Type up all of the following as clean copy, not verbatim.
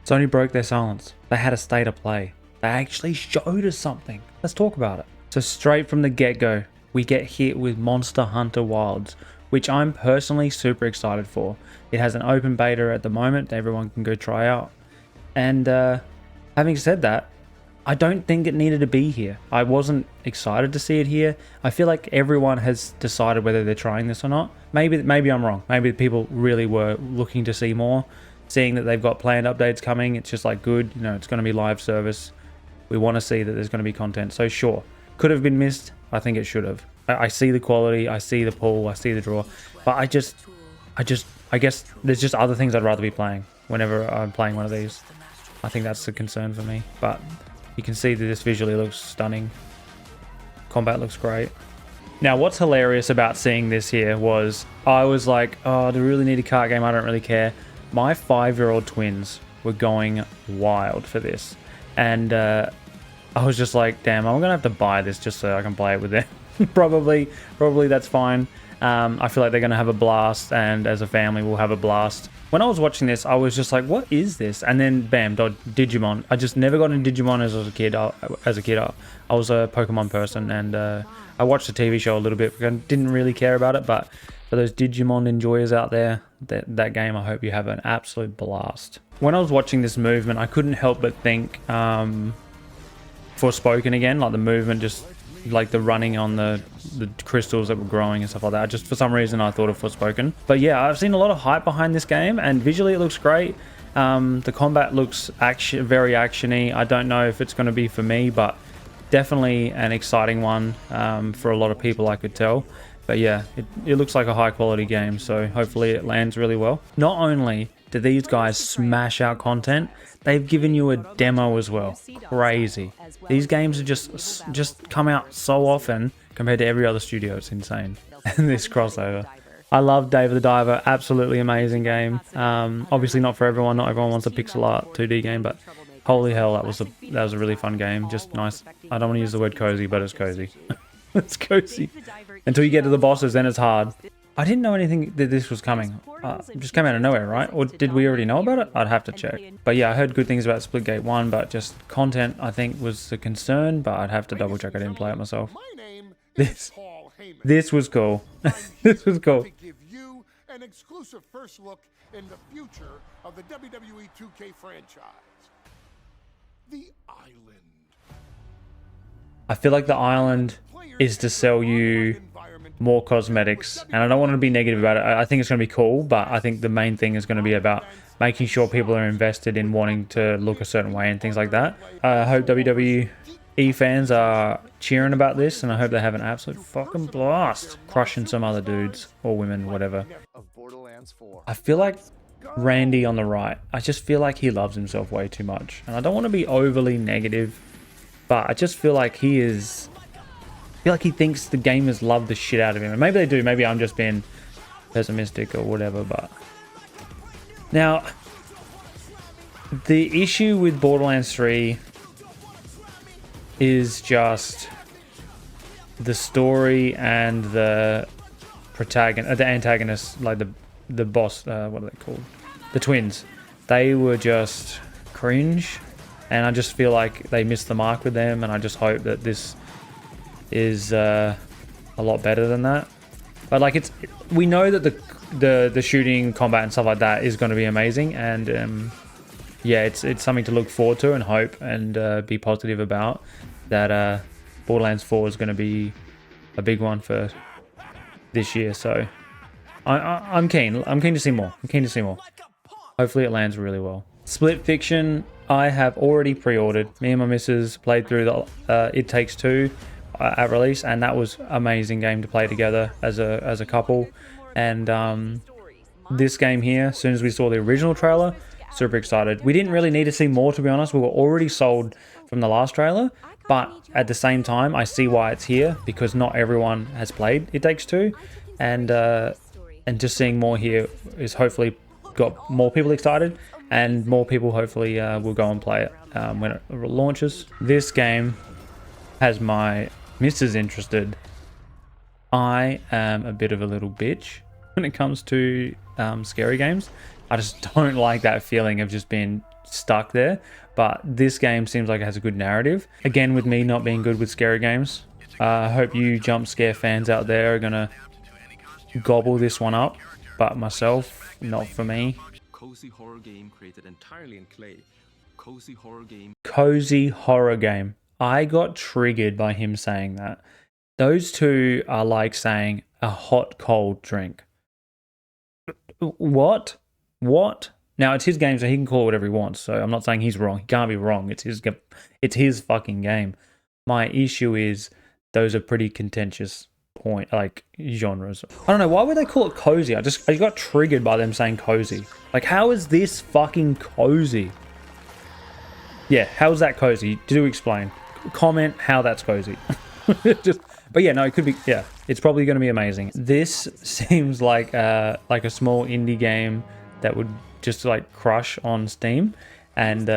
Sony broke their silence. They had a state of play. They actually showed us something. Let's talk about it. So straight from the get-go, we get hit with Monster Hunter Wilds, which I'm personally super excited for. It has an open beta at the moment. Everyone can go try out. And having said that, I don't think it needed to be here. I wasn't excited to see it here. I feel like everyone has decided whether they're trying this or not. Maybe I'm wrong. Maybe people really were looking to see more. Seeing that they've got planned updates coming, it's just like good. You know, it's going to be live service. We want to see that there's going to be content. So sure, could have been missed. I think it should have. I see the quality. I see the pull. I see the draw. But I guess there's just other things I'd rather be playing whenever I'm playing one of these. I think that's the concern for me. But you can see that this visually looks stunning. Combat looks great. Now, what's hilarious about seeing this here was I was like, oh, do we really need a cart game? I don't really care. My 5-year-old twins were going wild for this. And I was just like, damn, I'm going to have to buy this just so I can play it with them. Probably that's fine. I feel like they're going to have a blast, and as a family, we'll have a blast. When I was watching this, I was just like, what is this? And then, bam, Digimon. I just never got into Digimon as a kid. I was a Pokemon person, and I watched the TV show a little bit. I didn't really care about it, but for those Digimon enjoyers out there, that game, I hope you have an absolute blast. When I was watching this movement, I couldn't help but think Forspoken again, like the movement, just like the running on the crystals that were growing and stuff like that. Just for some reason I thought of Forspoken. But yeah, I've seen a lot of hype behind this game, and visually it looks great. The combat looks very actiony. I don't know if it's going to be for me, but definitely an exciting one for a lot of people, I could tell. But yeah, it looks like a high quality game, so hopefully it lands really well. Not only do these guys smash out content, they've given you a demo as well. Crazy. These games are just come out so often compared to every other studio. It's insane. And this crossover. I love Dave the Diver. Absolutely amazing game. Obviously not for everyone. Not everyone wants a pixel art 2D game, but holy hell, that was a really fun game. Just nice. I don't want to use the word cozy, but it's cozy. It's cozy. Until you get to the bosses, then it's hard. I didn't know anything that this was coming. It just came out of nowhere, right? Or did we already know about it? I'd have to check. But yeah, I heard good things about Splitgate 1, but just content, I think, was a concern, but I'd have to double check. I didn't play it myself. This was cool. This was cool. An exclusive first look in the future of the WWE 2K franchise. The Island. I feel like the island is to sell you more cosmetics, and I don't want to be negative about it. I think it's going to be cool, but I think the main thing is going to be about making sure people are invested in wanting to look a certain way and things like that. I hope WWE fans are cheering about this, and I hope they have an absolute fucking blast crushing some other dudes or women, whatever. I feel like Randy on the right, I just feel like he loves himself way too much, and I don't want to be overly negative, but I just feel like he thinks the gamers love the shit out of him. And maybe they do. Maybe I'm just being pessimistic or whatever. But now, the issue with Borderlands 3 is just the story and the protagonist, the antagonist, like the boss. What are they called? The twins. They were just cringe, and I just feel like they missed the mark with them. And I just hope that this is a lot better than that. But like, we know that the shooting, combat and stuff like that is going to be amazing, and yeah, it's something to look forward to and hope and be positive about. That Borderlands 4 is going to be a big one for this year, so I'm keen. I'm keen to see more. Hopefully it lands really well. Split Fiction, I have already pre-ordered. Me and my missus played through the It Takes Two at release, and that was amazing game to play together as a couple. And this game here, as soon as we saw the original trailer, super excited. We didn't really need to see more, to be honest. We were already sold from the last trailer, but at the same time, I see why it's here, because not everyone has played It Takes Two, and just seeing more here is hopefully got more people excited, and more people hopefully will go and play it when it launches. This game has my missus interested. I am a bit of a little bitch when it comes to scary games. I just don't like that feeling of just being stuck there. But this game seems like it has a good narrative. Again, with me not being good with scary games, I hope you jump scare fans out there are gonna gobble this one up. But myself, not for me. Cozy horror game created entirely in clay. Cozy horror game. Cozy horror game. I got triggered by him saying that. Those two are like saying a hot cold drink. What? Now it's his game, so he can call it whatever he wants. So I'm not saying he's wrong. He can't be wrong. It's his fucking game. My issue is those are pretty contentious genres. I don't know, why would they call it cozy? I got triggered by them saying cozy. Like, how is this fucking cozy? Yeah, how is that cozy? Do explain. Comment how that's cozy. But yeah, no, it could be. Yeah, it's probably going to be amazing. This seems like a small indie game that would just like crush on Steam, and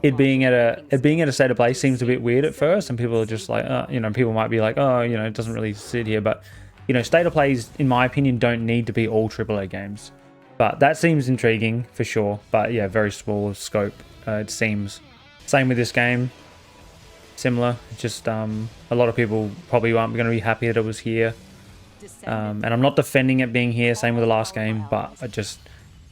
it being at a state of play seems a bit weird at first, and people are just like, people might be like, oh, it doesn't really sit here, but state of plays, in my opinion, don't need to be all AAA games. But that seems intriguing for sure. But yeah, very small scope. It seems. Same with this game. Similar. Just a lot of people probably aren't going to be happy that it was here. And I'm not defending it being here. Same with the last game, but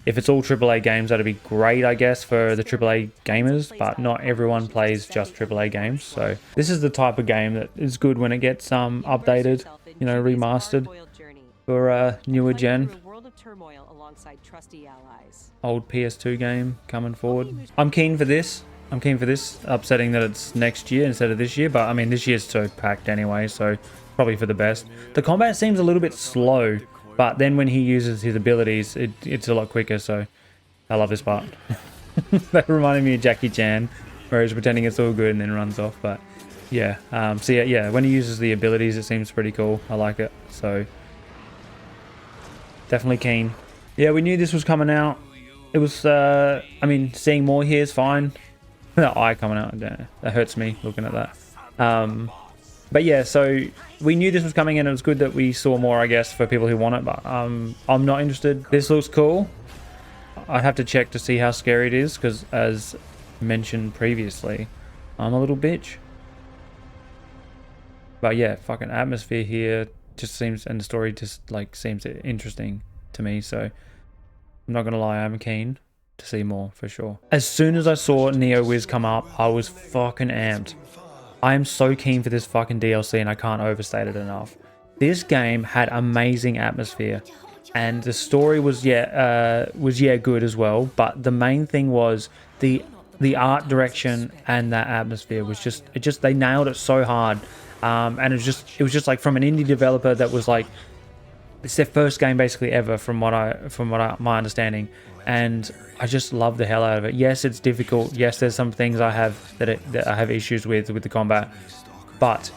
if it's all AAA games, that'd be great, I guess, for the AAA gamers. But not everyone plays just AAA games. So this is the type of game that is good when it gets updated, remastered for newer gen. Old PS2 game coming forward. I'm keen for this. Upsetting that it's next year instead of this year, but I mean, this year's so packed anyway, so probably for the best. The combat seems a little bit slow, but then when he uses his abilities, it's a lot quicker, so I love this part. That reminded me of Jackie Chan, where he's pretending it's all good and then runs off, but yeah. So yeah, when he uses the abilities, it seems pretty cool. I like it, so definitely keen. Yeah, we knew this was coming out. It was, seeing more here is fine. That eye coming out, that hurts me looking at that. But yeah, so we knew this was coming in. It was good that we saw more, I guess, for people who want it, but I'm not interested. This looks cool. I'd have to check to see how scary it is, because as mentioned previously, I'm a little bitch. But yeah, fucking atmosphere here just seems, and the story just like seems interesting to me, so I'm not gonna lie, I'm keen to see more for sure. As soon as I saw NeoWiz come up, I was fucking amped. I am so keen for this fucking DLC, and I can't overstate it enough. This game had amazing atmosphere, and the story was good as well. But the main thing was the art direction and that atmosphere was just they nailed it so hard. And it was just like from an indie developer that was like, it's their first game basically ever from my understanding, and I just love the hell out of it. Yes, it's difficult. Yes, there's some things I have that I have issues with the combat, but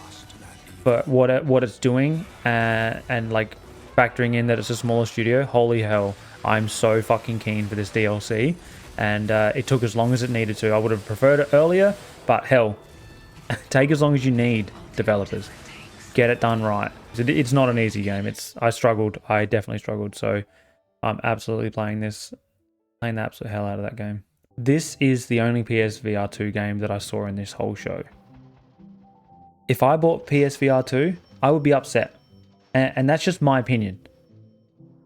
what it's doing, and like factoring in that it's a smaller studio, holy hell, I'm so fucking keen for this DLC. And it took as long as it needed to. I would have preferred it earlier, but hell, take as long as you need, developers. Get it done right. It's not an easy game. I definitely struggled. So I'm absolutely playing the absolute hell out of that game. This is the only PSVR 2 game that I saw in this whole show. If I bought PSVR 2, I would be upset. And that's just my opinion.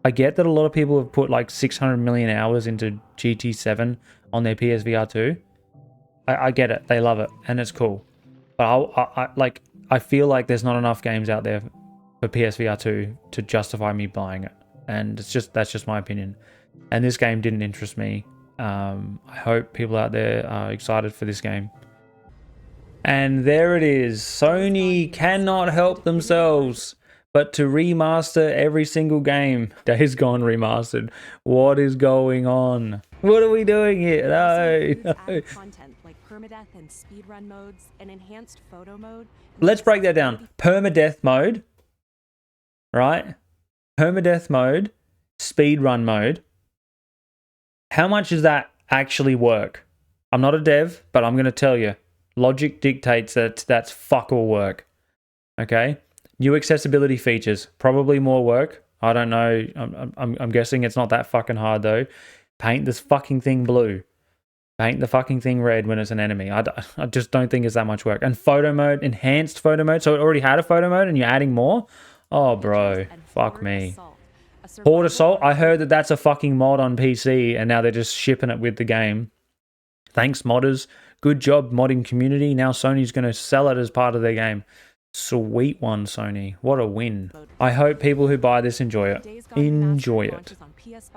I get that a lot of people have put like 600 million hours into GT7 on their PSVR 2. I get it. They love it. And it's cool. But I feel like there's not enough games out there for PSVR 2 to justify me buying it. And that's just my opinion. And this game didn't interest me. I hope people out there are excited for this game. And there it is. Sony cannot help themselves but to remaster every single game. Days Gone remastered. What is going on? What are we doing here? No. Content like permadeath and speedrun modes and enhanced photo mode. Let's break that down. Permadeath mode, right? Permadeath mode, speedrun mode. How much does that actually work? I'm not a dev, but I'm going to tell you. Logic dictates that that's fuck all work. Okay? New accessibility features, probably more work. I don't know. I'm guessing it's not that fucking hard though. Paint this fucking thing blue. Paint the fucking thing red when it's an enemy. I just don't think it's that much work. And photo mode, enhanced photo mode. So it already had a photo mode and you're adding more? Oh, bro. Fuck me. Horde Assault, I heard that that's a fucking mod on PC and now they're just shipping it with the game. Thanks, modders. Good job, modding community. Now Sony's going to sell it as part of their game. Sweet one, Sony. What a win. I hope people who buy this enjoy it. Enjoy it.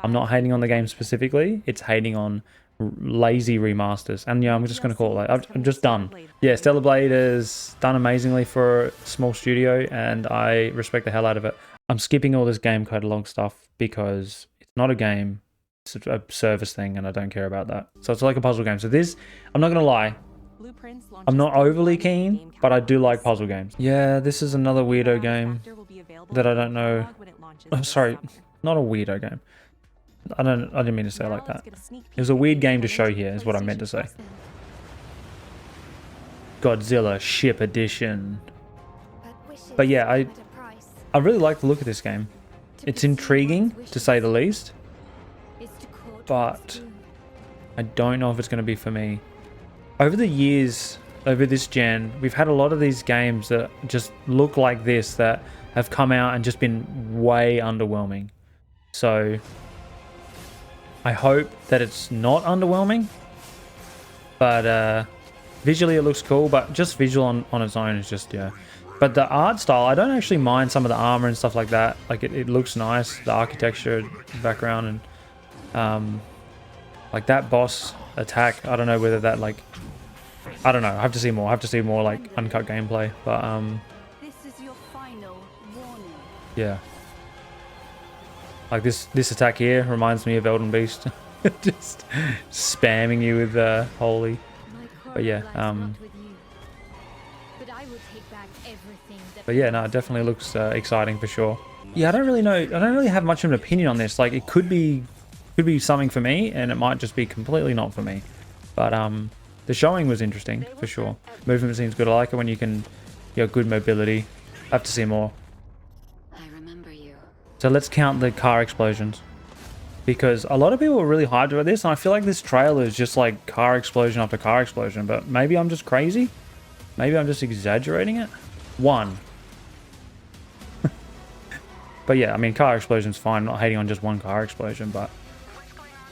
I'm not hating on the game specifically. It's hating on lazy remasters. And yeah, I'm just going to call it that. I'm just done. Yeah, Stellar Blade has done amazingly for a small studio and I respect the hell out of it. I'm skipping all this game catalog stuff because it's not a game. It's a service thing and I don't care about that. So it's like a puzzle game. So this, I'm not going to lie. I'm not overly keen, but I do like puzzle games. Yeah, this is another weirdo game that I don't know. Oh, sorry, not a weirdo game. I didn't mean to say it like that. It was a weird game to show here is what I meant to say. Godzilla Ship Edition. But yeah, I really like the look of this game. It's intriguing, to say the least. But I don't know if it's going to be for me. Over the years, over this gen, we've had a lot of these games that just look like this that have come out and just been way underwhelming. So I hope that it's not underwhelming. But visually it looks cool, but just visual on its own is just, yeah. But the art style, I don't actually mind some of the armor and stuff like that. Like it looks nice, the architecture, background, and like that boss attack. I don't know whether that like, I don't know. I have to see more. I have to see more like uncut gameplay. But This is your final warning. yeah. Like this attack here reminds me of Elden Beast. Just spamming you with holy. But yeah, but yeah, no, it definitely looks exciting for sure. Yeah, I don't really know. I don't really have much of an opinion on this. Like, it could be something for me, and it might just be completely not for me. But the showing was interesting for sure. Movement seems good. I like it when you can, you know, good mobility. I have to see more. I remember you. So let's count the car explosions, because a lot of people are really hyped about this, and I feel like this trailer is just like car explosion after car explosion. But maybe I'm just crazy. Maybe I'm just exaggerating it. 1. But yeah, I mean, car explosion's fine. I'm not hating on just one car explosion, but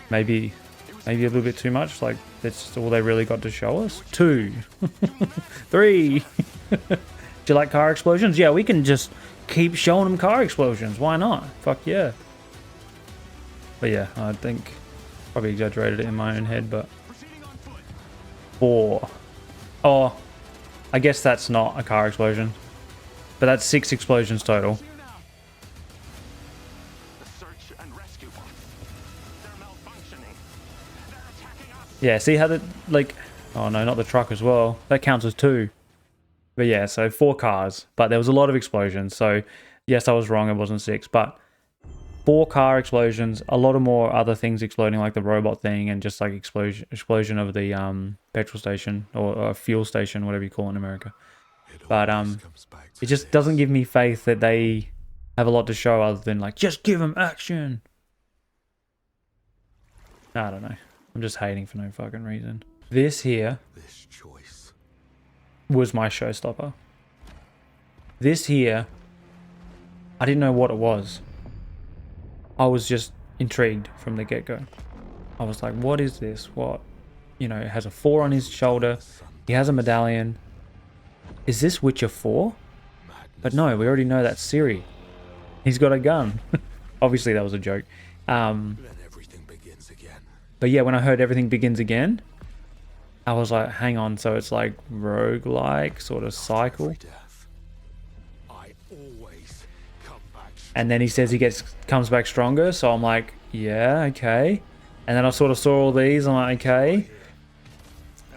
maybe a little bit too much. Like, that's all they really got to show us. 2. 3. Do you like car explosions? Yeah, we can just keep showing them car explosions. Why not? Fuck yeah. But yeah, I think probably exaggerated it in my own head, but 4. Oh, I guess that's not a car explosion, but that's 6 explosions total. Yeah, see how the, like, oh no, not the truck as well. That counts as 2. But yeah, so 4 cars, but there was a lot of explosions. So yes, I was wrong, it wasn't 6, but 4 car explosions, a lot of more other things exploding, like the robot thing, and just like explosion of the petrol station or fuel station, whatever you call it in America. But it just doesn't give me faith that they have a lot to show other than like, just give them action. I don't know. I'm just hating for no fucking reason. This here was my showstopper. This here, I didn't know what it was. I was just intrigued from the get-go. I was like, what is this? What? You know, it has a 4 on his shoulder. He has a medallion. Is this Witcher 4? But no, we already know that's Ciri. He's got a gun. Obviously, that was a joke. But yeah, when I heard everything begins again, I was like, hang on, so it's like roguelike sort of cycle. And then he says he comes back stronger, so I'm like, yeah, okay. And then I sort of saw all these, I'm like, okay.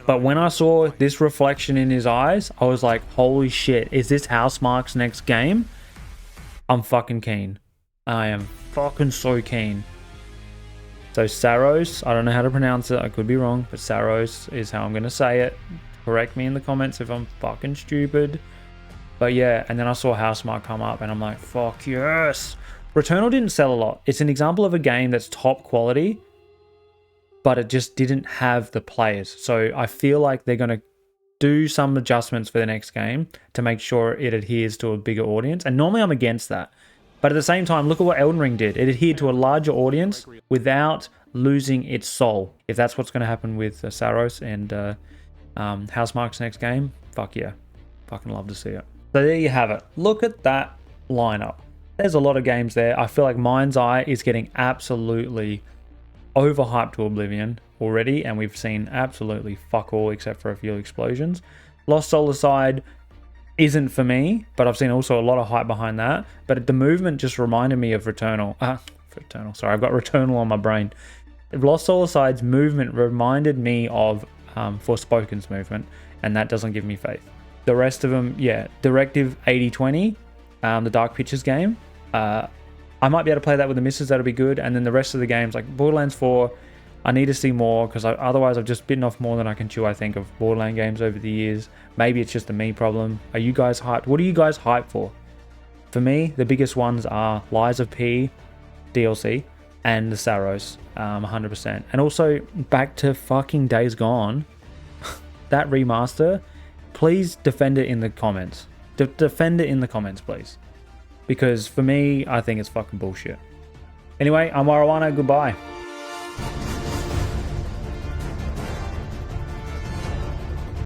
But when I saw this reflection in his eyes, I was like, holy shit, is this Housemarque's next game? I'm fucking keen. I am fucking so keen. So Saros, I don't know how to pronounce it, I could be wrong, but Saros is how I'm going to say it. Correct me in the comments if I'm fucking stupid. But yeah, and then I saw Housemarque come up and I'm like, fuck yes. Returnal didn't sell a lot. It's an example of a game that's top quality, but it just didn't have the players. So I feel like they're going to do some adjustments for the next game to make sure it adheres to a bigger audience. And normally I'm against that. But at the same time, look at what Elden Ring did. It adhered to a larger audience without losing its soul. If that's what's going to happen with Saros and Housemarque's next game, fuck yeah. Fucking love to see it. So there you have it. Look at that lineup. There's a lot of games there. I feel like Mind's Eye is getting absolutely overhyped to oblivion already, and we've seen absolutely fuck all except for a few explosions. Lost Solarcide isn't for me, but I've seen also a lot of hype behind that. But the movement just reminded me of Returnal. Returnal. Sorry, I've got Returnal on my brain. Lost Solarcide's movement reminded me of Forspoken's movement, and that doesn't give me faith. The rest of them, yeah, Directive 8020, the Dark Pictures game. I might be able to play that with the missus, that'll be good. And then the rest of the games, like Borderlands 4, I need to see more, because otherwise I've just bitten off more than I can chew, I think, of Borderlands games over the years. Maybe it's just a me problem. Are you guys hyped? What are you guys hyped for? For me, the biggest ones are Lies of P DLC and the Saros, 100%. And also, back to fucking Days Gone, that remaster, please defend it in the comments. Defend it in the comments, please. Because for me, I think it's fucking bullshit. Anyway, I'm Marijuana. Goodbye.